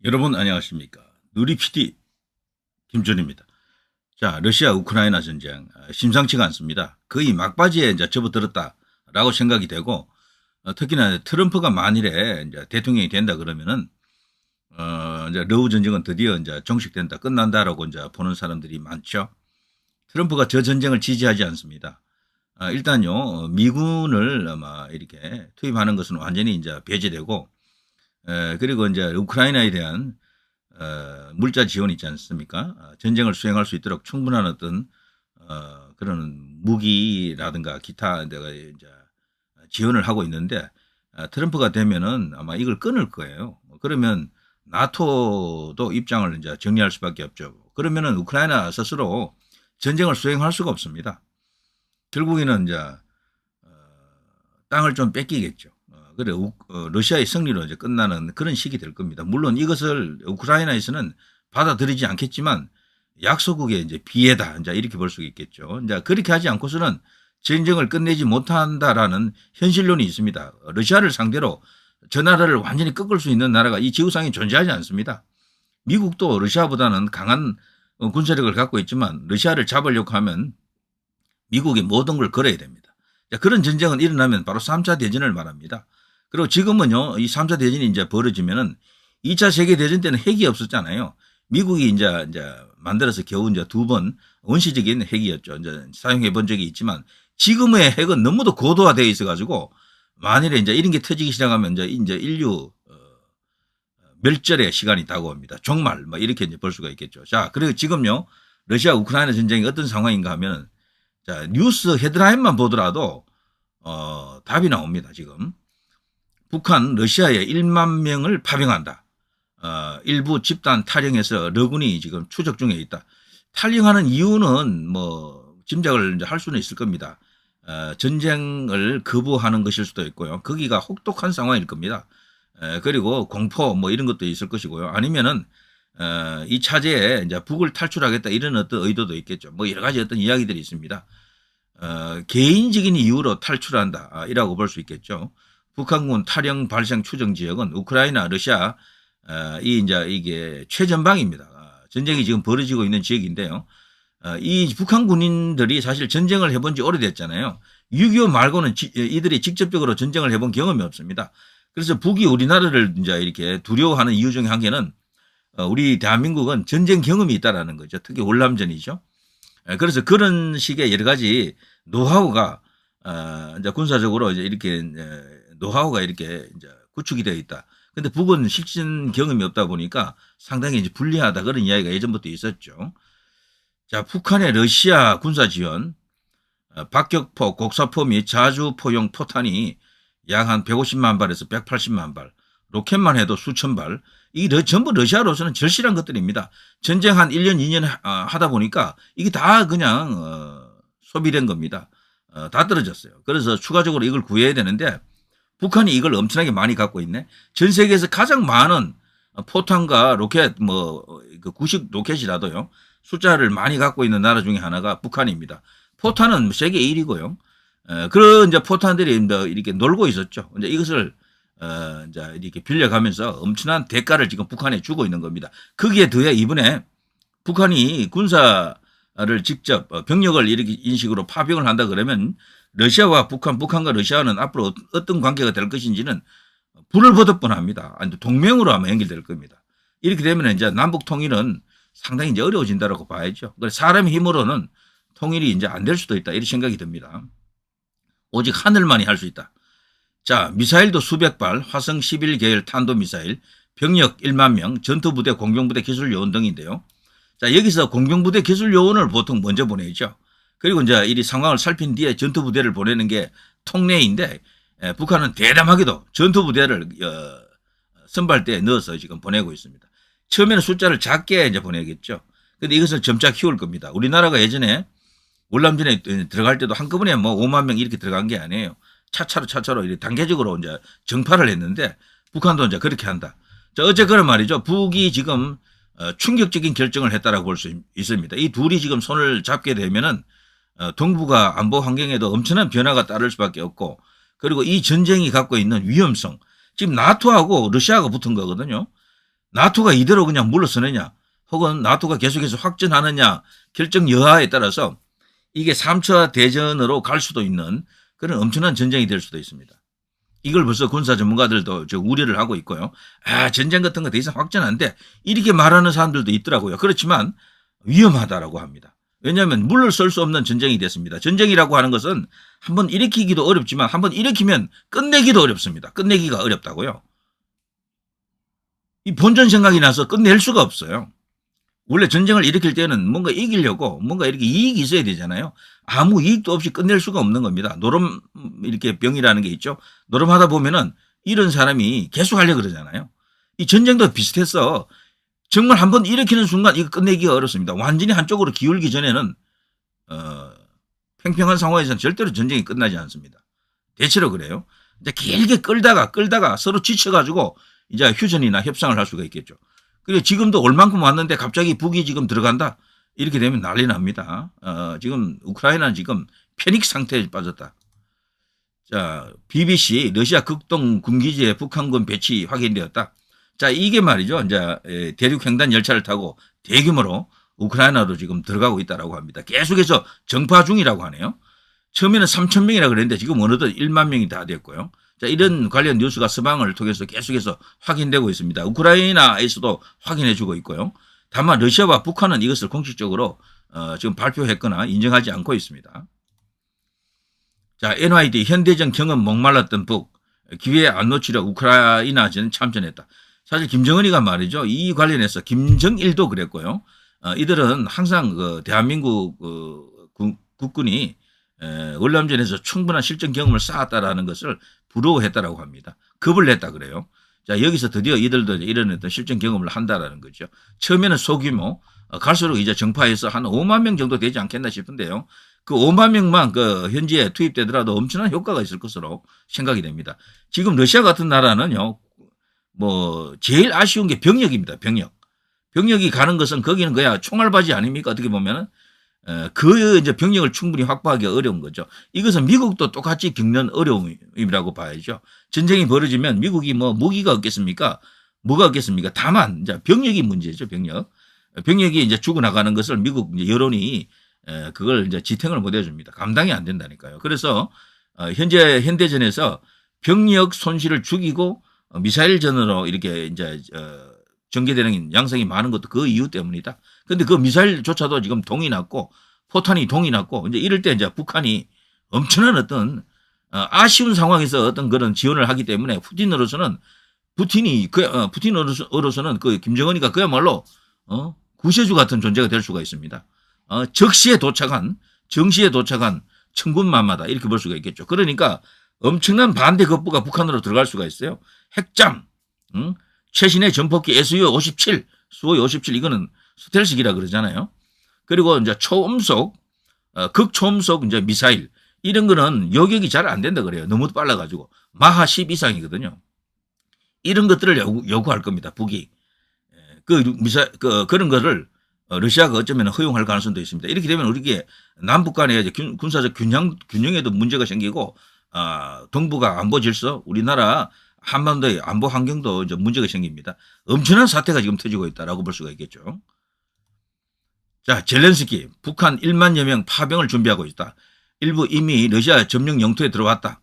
여러분 안녕하십니까. 누리 PD 김준입니다. 자, 러시아 우크라이나 전쟁 심상치가 않습니다. 거의 막바지에 이제 접어들었다라고 생각이 되고, 특히나 트럼프가 만일에 이제 대통령이 된다 그러면은 이제 러우 전쟁은 드디어 이제 종식된다, 끝난다라고 이제 보는 사람들이 많죠. 트럼프가 저 전쟁을 지지하지 않습니다. 일단요, 미군을 아마 이렇게 투입하는 것은 완전히 이제 배제되고, 그리고 이제 우크라이나에 대한 물자 지원이 있지 않습니까? 전쟁을 수행할 수 있도록 충분한 어떤 그런 무기라든가 기타 내가 이제 지원을 하고 있는데, 트럼프가 되면은 아마 이걸 끊을 거예요. 그러면 나토도 입장을 이제 정리할 수밖에 없죠. 그러면은 우크라이나 스스로 전쟁을 수행할 수가 없습니다. 결국에는 이제 땅을 좀 뺏기겠죠. 그래 러시아의 승리로 이제 끝나는 그런 식이 될 겁니다. 물론 이것을 우크라이나에서는 받아들이지 않겠지만 약소국의 이제 비애다, 이제 이렇게 볼 수 있겠죠. 이제 그렇게 하지 않고서는 전쟁을 끝내지 못한다라는 현실론이 있습니다. 러시아를 상대로 저 나라를 완전히 꺾을 수 있는 나라가 이 지구상에 존재하지 않습니다. 미국도 러시아보다는 강한 군사력을 갖고 있지만 러시아를 잡으려고 하면 미국이 모든 걸 걸어야 됩니다. 그런 전쟁은 일어나면 바로 3차 대전을 말합니다. 그리고 지금은요, 이 3차 대전이 이제 벌어지면은 2차 세계대전 때는 핵이 없었잖아요. 미국이 이제 만들어서 겨우 이제 2번 원시적인 핵이었죠. 이제 사용해 본 적이 있지만 지금의 핵은 너무도 고도화되어 있어가지고 만일에 이제 이런 게 터지기 시작하면 이제 인류 멸절의 시간이 다가옵니다. 종말, 뭐 이렇게 이제 볼 수가 있겠죠. 자, 그리고 지금요, 러시아 우크라이나 전쟁이 어떤 상황인가 하면은, 자, 뉴스 헤드라인만 보더라도 답이 나옵니다. 지금 북한 러시아에 1만 명을 파병한다. 일부 집단 탈영해서 러군이 지금 추적 중에 있다. 탈영하는 이유는 뭐 짐작을 이제 할 수는 있을 겁니다. 전쟁을 거부하는 것일 수도 있고요. 거기가 혹독한 상황일 겁니다. 그리고 공포 뭐 이런 것도 있을 것이고요. 아니면은 이 차제에 이제 북을 탈출하겠다 이런 어떤 의도도 있겠죠. 뭐 여러 가지 어떤 이야기들이 있습니다. 개인적인 이유로 탈출한다 이라고 볼 수 있겠죠. 북한군 탈영 발생 추정 지역은 우크라이나, 러시아 이게 최전방입니다. 전쟁이 지금 벌어지고 있는 지역인데요. 이 북한 군인들이 사실 전쟁을 해본 지 오래됐잖아요. 6.25 말고는 이들이 직접적으로 전쟁을 해본 경험이 없습니다. 그래서 북이 우리나라를 이제 이렇게 두려워하는 이유 중에 한 개는 우리 대한민국은 전쟁 경험이 있다라는 거죠. 특히 월남전이죠. 그래서 그런 식의 여러 가지 노하우가 이제 군사적으로 이제 이렇게 노하우가 이렇게 이제 구축이 되어 있다. 근데 북은 실전 경험이 없다 보니까 상당히 이제 불리하다, 그런 이야기가 예전부터 있었죠. 자, 북한의 러시아 군사 지원, 박격포, 곡사포 및 자주포용 포탄이 약 한 150만 발에서 180만 발, 로켓만 해도 수천 발, 이 전부 러시아로서는 절실한 것들입니다. 전쟁 한 1년, 2년 하다 보니까 이게 다 그냥 소비된 겁니다. 다 떨어졌어요. 그래서 추가적으로 이걸 구해야 되는데 북한이 이걸 엄청나게 많이 갖고 있네. 전 세계에서 가장 많은 포탄과 로켓, 그 구식 로켓이라도요, 숫자를 많이 갖고 있는 나라 중에 하나가 북한입니다. 포탄은 세계 1위고요. 그런 이제 포탄들이 이렇게 놀고 있었죠. 이제 이것을 이제 이렇게 빌려가면서 엄청난 대가를 지금 북한에 주고 있는 겁니다. 거기에 더해 이번에 북한이 군사를 직접 병력을 이렇게 인식으로 파병을 한다 그러면 러시아와 북한과 러시아는 앞으로 어떤 관계가 될 것인지는 불을 보듯 뻔합니다. 동맹으로 아마 연결될 겁니다. 이렇게 되면 이제 남북 통일은 상당히 이제 어려워진다라고 봐야죠. 그래서 사람의 힘으로는 통일이 이제 안 될 수도 있다, 이런 생각이 듭니다. 오직 하늘만이 할 수 있다. 자, 미사일도 수백 발, 화성 11 계열 탄도미사일, 병력 1만 명, 전투부대, 공병부대, 기술요원 등인데요. 자, 여기서 공병부대, 기술요원을 보통 먼저 보내죠. 그리고 이제 이 상황을 살핀 뒤에 전투부대를 보내는 게 통례인데, 북한은 대담하게도 전투부대를 선발대에 넣어서 지금 보내고 있습니다. 처음에는 숫자를 작게 이제 보내겠죠. 근데 이것을 점차 키울 겁니다. 우리나라가 예전에 월남전에 들어갈 때도 한꺼번에 뭐 5만 명 이렇게 들어간 게 아니에요. 차차로 이렇게 단계적으로 이제 정파를 했는데 북한도 이제 그렇게 한다. 자, 어쨌거나 말이죠. 북이 지금 충격적인 결정을 했다라고 볼 수 있습니다. 이 둘이 지금 손을 잡게 되면은 동북아 안보 환경에도 엄청난 변화가 따를 수밖에 없고, 그리고 이 전쟁이 갖고 있는 위험성, 지금 나토하고 러시아가 붙은 거거든요. 나토가 이대로 그냥 물러서느냐 혹은 나토가 계속해서 확전하느냐 결정 여하에 따라서 이게 3차 대전으로 갈 수도 있는 그런 엄청난 전쟁이 될 수도 있습니다. 이걸 벌써 군사 전문가들도 우려를 하고 있고요. 전쟁 같은 거 더 이상 확전 안 돼. 이렇게 말하는 사람들도 있더라고요. 그렇지만 위험하다라고 합니다. 왜냐하면 물러설 수 없는 전쟁이 됐습니다. 전쟁이라고 하는 것은 한번 일으키기도 어렵지만 한번 일으키면 끝내기도 어렵습니다. 끝내기가 어렵다고요. 이 본전 생각이 나서 끝낼 수가 없어요. 원래 전쟁을 일으킬 때는 뭔가 이기려고 뭔가 이렇게 이익이 있어야 되잖아요. 아무 이익도 없이 끝낼 수가 없는 겁니다. 노름 이렇게 병이라는 게 있죠. 노름하다 보면은 이런 사람이 계속 하려고 그러잖아요. 이 전쟁도 비슷해서 정말 한번 일으키는 순간 이거 끝내기가 어렵습니다. 완전히 한쪽으로 기울기 전에는 팽팽한 상황에서는 절대로 전쟁이 끝나지 않습니다. 대체로 그래요. 이제 길게 끌다가 서로 지쳐가지고 이제 휴전이나 협상을 할 수가 있겠죠. 그리고 지금도 올 만큼 왔는데 갑자기 북이 지금 들어간다. 이렇게 되면 난리 납니다. 지금 우크라이나는 지금 패닉 상태에 빠졌다. 자, BBC 러시아 극동 군기지에 북한군 배치 확인되었다. 자, 이게 말이죠. 이제 대륙 횡단 열차를 타고 대규모로 우크라이나로 지금 들어가고 있다라고 합니다. 계속해서 정파 중이라고 하네요. 처음에는 3,000명이라고 그랬는데 지금 어느덧 1만 명이 다 됐고요. 자, 이런 관련 뉴스가 서방을 통해서 계속해서 확인되고 있습니다. 우크라이나에서도 확인해 주고 있고요. 다만 러시아와 북한은 이것을 공식적으로 지금 발표했거나 인정하지 않고 있습니다. 자, NYD 현대전 경험 목말랐던 북 기회 안 놓치려 우크라이나전 참전했다. 사실 김정은이가 말이죠. 이 관련해서 김정일도 그랬고요. 이들은 항상 그 대한민국 국군이 월남전에서 충분한 실전 경험을 쌓았다라는 것을 부러워했다라고 합니다. 겁을 냈다 그래요. 자, 여기서 드디어 이들도 이런 어떤 실전 경험을 한다라는 거죠. 처음에는 소규모, 갈수록 이제 정파에서 한 5만 명 정도 되지 않겠나 싶은데요. 그 5만 명만 그 현지에 투입되더라도 엄청난 효과가 있을 것으로 생각이 됩니다. 지금 러시아 같은 나라는요, 뭐 제일 아쉬운 게 병력입니다. 병력이 가는 것은 거기는 그야 총알바지 아닙니까? 어떻게 보면은 그 이제 병력을 충분히 확보하기 어려운 거죠. 이것은 미국도 똑같이 겪는 어려움이라고 봐야죠. 전쟁이 벌어지면 미국이 뭐 무기가 없겠습니까? 뭐가 없겠습니까? 다만 이제 병력이 문제죠. 병력이 이제 죽어나가는 것을 미국 이제 여론이 그걸 이제 지탱을 못 해줍니다. 감당이 안 된다니까요. 그래서 현재 현대전에서 병력 손실을 죽이고 미사일전으로 이렇게 이제 전개되는 양상이 많은 것도 그 이유 때문이다. 근데 그 미사일조차도 지금 동이 났고 포탄이 동이 났고 이제 이럴 때 이제 북한이 엄청난 어떤 아쉬운 상황에서 어떤 그런 지원을 하기 때문에 푸틴으로서는 그 김정은이가 그야말로 구세주 같은 존재가 될 수가 있습니다. 정시에 도착한 천군만마다 이렇게 볼 수가 있겠죠. 그러니까 엄청난 반대 급부가 북한으로 들어갈 수가 있어요. 핵잠, 최신의 전폭기 SU-57, 수호-57 이거는 스텔스기라 그러잖아요. 그리고 이제 초음속, 극초음속 이제 미사일 이런 거는 요격이 잘 안 된다 그래요. 너무 빨라가지고 마하 10 이상이거든요. 이런 것들을 요구할 겁니다. 북이 그런 거를 러시아가 어쩌면 허용할 가능성도 있습니다. 이렇게 되면 우리게 남북 간의 군사적 균형에도 문제가 생기고 동북아 안보 질서, 우리나라 한반도의 안보 환경도 이제 문제가 생깁니다. 엄청난 사태가 지금 터지고 있다라고 볼 수가 있겠죠. 자, 젤렌스키 북한 1만여 명 파병을 준비하고 있다. 일부 이미 러시아 점령 영토에 들어왔다.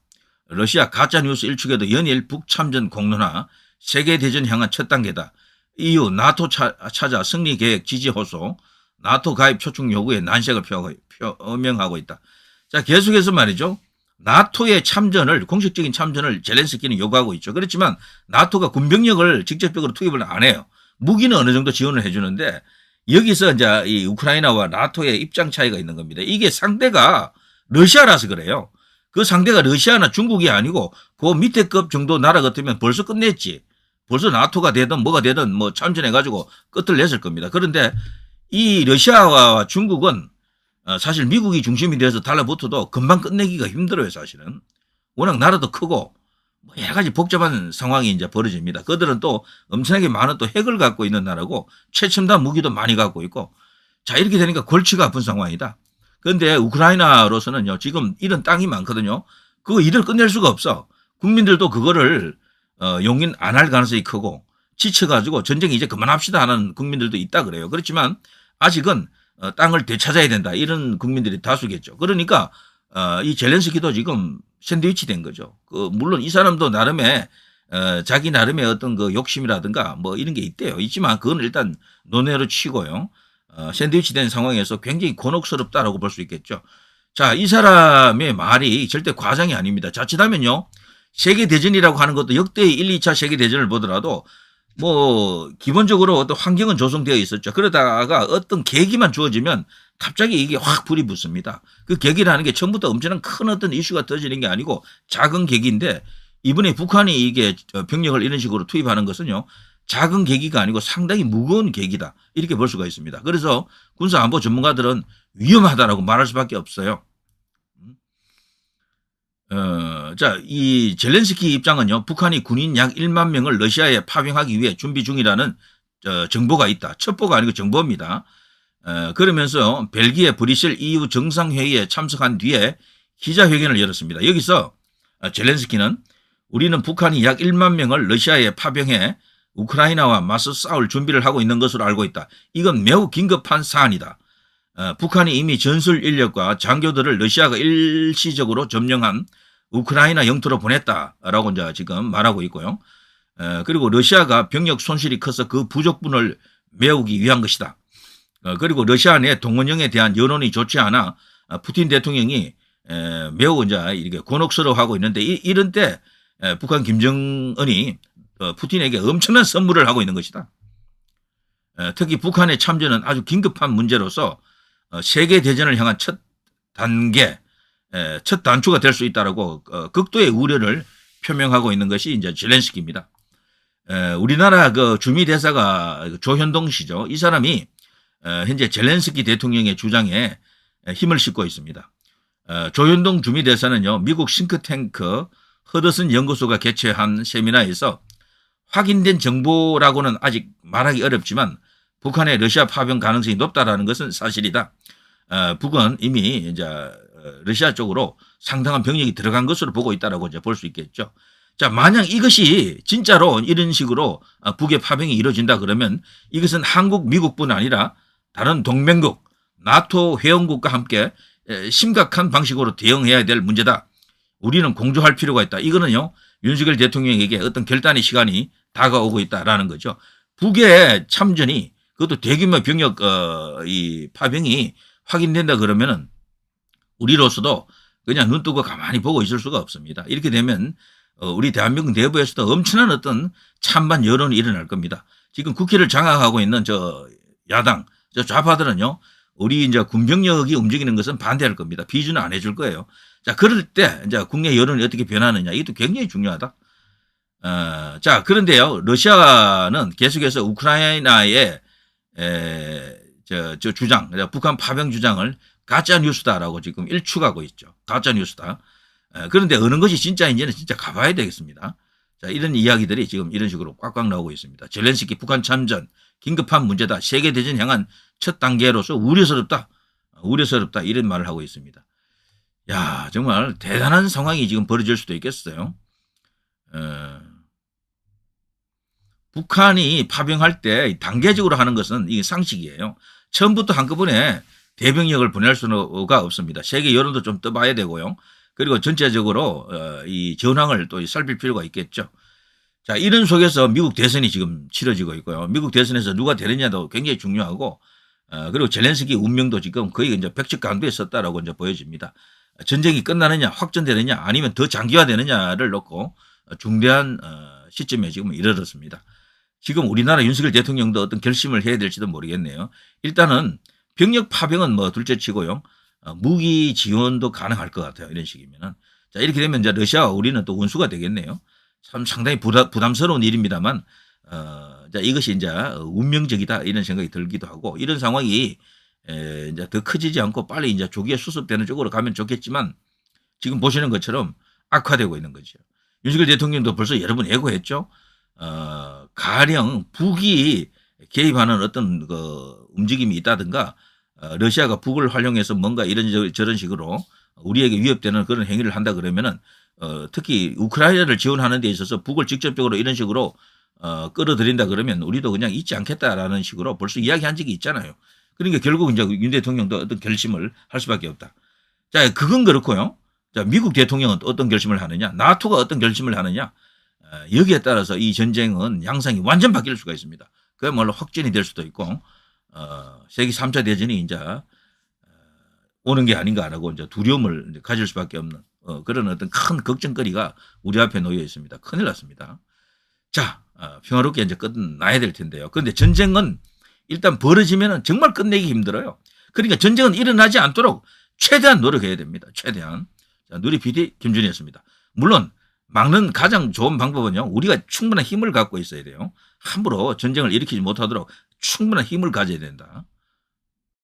러시아 가짜뉴스 일축에도 연일 북참전 공론화 세계대전 향한 첫 단계다. EU 나토 찾아 승리 계획 지지 호소, 나토 가입 초청 요구에 난색을 표명하고 있다. 자, 계속해서 말이죠. 나토의 공식적인 참전을 젤렌스키는 요구하고 있죠. 그렇지만 나토가 군병력을 직접적으로 투입을 안 해요. 무기는 어느 정도 지원을 해주는데 여기서 이제 이 우크라이나와 나토의 입장 차이가 있는 겁니다. 이게 상대가 러시아라서 그래요. 그 상대가 러시아나 중국이 아니고 그 밑에 급 정도 나라 같으면 벌써 끝냈지. 벌써 나토가 되든 뭐가 되든 뭐 참전해가지고 끝을 냈을 겁니다. 그런데 이 러시아와 중국은 사실 미국이 중심이 돼서 달라붙어도 금방 끝내기가 힘들어요, 사실은. 워낙 나라도 크고 뭐 여러 가지 복잡한 상황이 이제 벌어집니다. 그들은 또 엄청나게 많은 또 핵을 갖고 있는 나라고 최첨단 무기도 많이 갖고 있고 자, 이렇게 되니까 골치가 아픈 상황이다. 그런데 우크라이나로서는요, 지금 이런 땅이 많거든요. 그거 일을 끝낼 수가 없어. 국민들도 그거를 용인 안 할 가능성이 크고 지쳐가지고 전쟁 이제 그만합시다 하는 국민들도 있다 그래요. 그렇지만 아직은 땅을 되찾아야 된다 이런 국민들이 다수겠죠. 그러니까 이 젤렌스키도 지금 샌드위치 된 거죠. 물론 이 사람도 나름의 자기 나름의 어떤 그 욕심이라든가 뭐 이런 게 있대요. 있지만 그건 일단 논외로 치고요. 샌드위치 된 상황에서 굉장히 곤혹스럽다라고 볼 수 있겠죠. 자, 이 사람의 말이 절대 과장이 아닙니다. 자칫하면요. 세계대전이라고 하는 것도 역대의 1, 2차 세계대전을 보더라도 뭐 기본적으로 어떤 환경은 조성되어 있었죠. 그러다가 어떤 계기만 주어지면 갑자기 이게 확 불이 붙습니다. 그 계기라는 게 처음부터 엄청난 큰 어떤 이슈가 터지는 게 아니고 작은 계기인데 이번에 북한이 이게 병력을 이런 식으로 투입하는 것은요. 작은 계기가 아니고 상당히 무거운 계기다. 이렇게 볼 수가 있습니다. 그래서 군사안보 전문가들은 위험하다라고 말할 수밖에 없어요. 자, 이 젤렌스키 입장은요, 북한이 군인 약 1만 명을 러시아에 파병하기 위해 준비 중이라는 정보가 있다. 첩보가 아니고 정보입니다. 그러면서 벨기에 브뤼셀 EU 정상회의에 참석한 뒤에 기자회견을 열었습니다. 여기서 젤렌스키는 우리는 북한이 약 1만 명을 러시아에 파병해 우크라이나와 맞서 싸울 준비를 하고 있는 것으로 알고 있다. 이건 매우 긴급한 사안이다. 북한이 이미 전술 인력과 장교들을 러시아가 일시적으로 점령한 우크라이나 영토로 보냈다라고 이제 지금 말하고 있고요. 그리고 러시아가 병력 손실이 커서 그 부족분을 메우기 위한 것이다. 그리고 러시아 내 동원령에 대한 여론이 좋지 않아 푸틴 대통령이 매우 이제 이렇게 곤혹스러워하고 있는데 이런 때 북한 김정은이 푸틴에게 엄청난 선물을 하고 있는 것이다. 특히 북한의 참전은 아주 긴급한 문제로서 세계 대전을 향한 첫 단계, 첫 단추가 될 수 있다라고 극도의 우려를 표명하고 있는 것이 이제 젤렌스키입니다. 우리나라 그 주미 대사가 조현동 씨죠. 이 사람이 현재 젤렌스키 대통령의 주장에 힘을 싣고 있습니다. 조현동 주미 대사는요, 미국 싱크탱크 허드슨 연구소가 개최한 세미나에서 확인된 정보라고는 아직 말하기 어렵지만 북한의 러시아 파병 가능성이 높다라는 것은 사실이다. 북은 이미 이제 러시아 쪽으로 상당한 병력이 들어간 것으로 보고 있다라고 이제 볼 수 있겠죠. 자, 만약 이것이 진짜로 이런 식으로 북의 파병이 이루어진다 그러면 이것은 한국, 미국뿐 아니라 다른 동맹국, 나토 회원국과 함께 심각한 방식으로 대응해야 될 문제다. 우리는 공조할 필요가 있다. 이거는요, 윤석열 대통령에게 어떤 결단의 시간이 다가오고 있다라는 거죠. 북의 참전이 그것도 대규모 병력 이 파병이 확인된다 그러면은 우리로서도 그냥 눈 뜨고 가만히 보고 있을 수가 없습니다. 이렇게 되면 우리 대한민국 내부에서도 엄청난 어떤 찬반 여론이 일어날 겁니다. 지금 국회를 장악하고 있는 저 야당, 저 좌파들은요, 우리 이제 군병력이 움직이는 것은 반대할 겁니다. 비준은 안 해줄 거예요. 자, 그럴 때 이제 국내 여론이 어떻게 변하느냐, 이것도 굉장히 중요하다. 자, 그런데요, 러시아는 계속해서 우크라이나의 저 주장, 북한 파병 주장을 가짜 뉴스다라고 지금 일축하고 있죠. 가짜 뉴스다. 그런데 어느 것이 진짜인지는 진짜 가봐야 되겠습니다. 자, 이런 이야기들이 지금 이런 식으로 꽉꽉 나오고 있습니다. 젤렌스키 북한 참전 긴급한 문제다. 세계대전 향한 첫 단계로서 우려스럽다. 우려스럽다. 이런 말을 하고 있습니다. 야, 정말 대단한 상황이 지금 벌어질 수도 있겠어요. 북한이 파병할 때 단계적으로 하는 것은 이게 상식이에요. 처음부터 한꺼번에 대병력을 보낼 수가 없습니다. 세계 여론도 좀 떠봐야 되고요. 그리고 전체적으로 이 전황을 또 살필 필요가 있겠죠. 자, 이런 속에서 미국 대선이 지금 치러지고 있고요. 미국 대선에서 누가 되느냐도 굉장히 중요하고, 그리고 젤렌스키 운명도 지금 거의 이제 백척간두에 섰다라고 이제 보여집니다. 전쟁이 끝나느냐, 확전되느냐, 아니면 더 장기화되느냐를 놓고 중대한 시점에 지금 이르렀습니다. 지금 우리나라 윤석열 대통령도 어떤 결심을 해야 될지도 모르겠네요. 일단은 병력 파병은 뭐 둘째치고요. 무기 지원도 가능할 것 같아요. 이런 식이면은. 자, 이렇게 되면 이제 러시아와 우리는 또 원수가 되겠네요. 참 상당히 부담스러운 일입니다만, 자, 이것이 이제 운명적이다 이런 생각이 들기도 하고, 이런 상황이 이제 더 커지지 않고 빨리 이제 조기에 수습되는 쪽으로 가면 좋겠지만 지금 보시는 것처럼 악화되고 있는 거죠. 윤석열 대통령도 벌써 여러 번 예고했죠. 가령 북이 개입하는 어떤 그 움직임이 있다든가 러시아가 북을 활용해서 뭔가 이런 저런 식으로 우리에게 위협되는 그런 행위를 한다 그러면은 특히 우크라이나를 지원하는 데 있어서 북을 직접적으로 이런 식으로 끌어들인다 그러면 우리도 그냥 있지 않겠다라는 식으로 벌써 이야기한 적이 있잖아요. 그러니까 결국 이제 윤 대통령도 어떤 결심을 할 수밖에 없다. 자, 그건 그렇고요. 자, 미국 대통령은 어떤 결심을 하느냐, 나토가 어떤 결심을 하느냐, 여기에 따라서 이 전쟁은 양상이 완전 바뀔 수가 있습니다. 그야말로 확전이 될 수도 있고, 세계 3차 대전이 이제 오는 게 아닌가라고 이제 두려움을 이제 가질 수밖에 없는 그런 어떤 큰 걱정거리가 우리 앞에 놓여 있습니다. 큰일 났습니다. 자, 평화롭게 이제 끝나야 될 텐데요. 그런데 전쟁은 일단 벌어지면 정말 끝내기 힘들어요. 그러니까 전쟁은 일어나지 않도록 최대한 노력해야 됩니다. 최대한. 자, 누리 PD 김준희였습니다. 물론 막는 가장 좋은 방법은요. 우리가 충분한 힘을 갖고 있어야 돼요. 함부로 전쟁을 일으키지 못하도록 충분한 힘을 가져야 된다.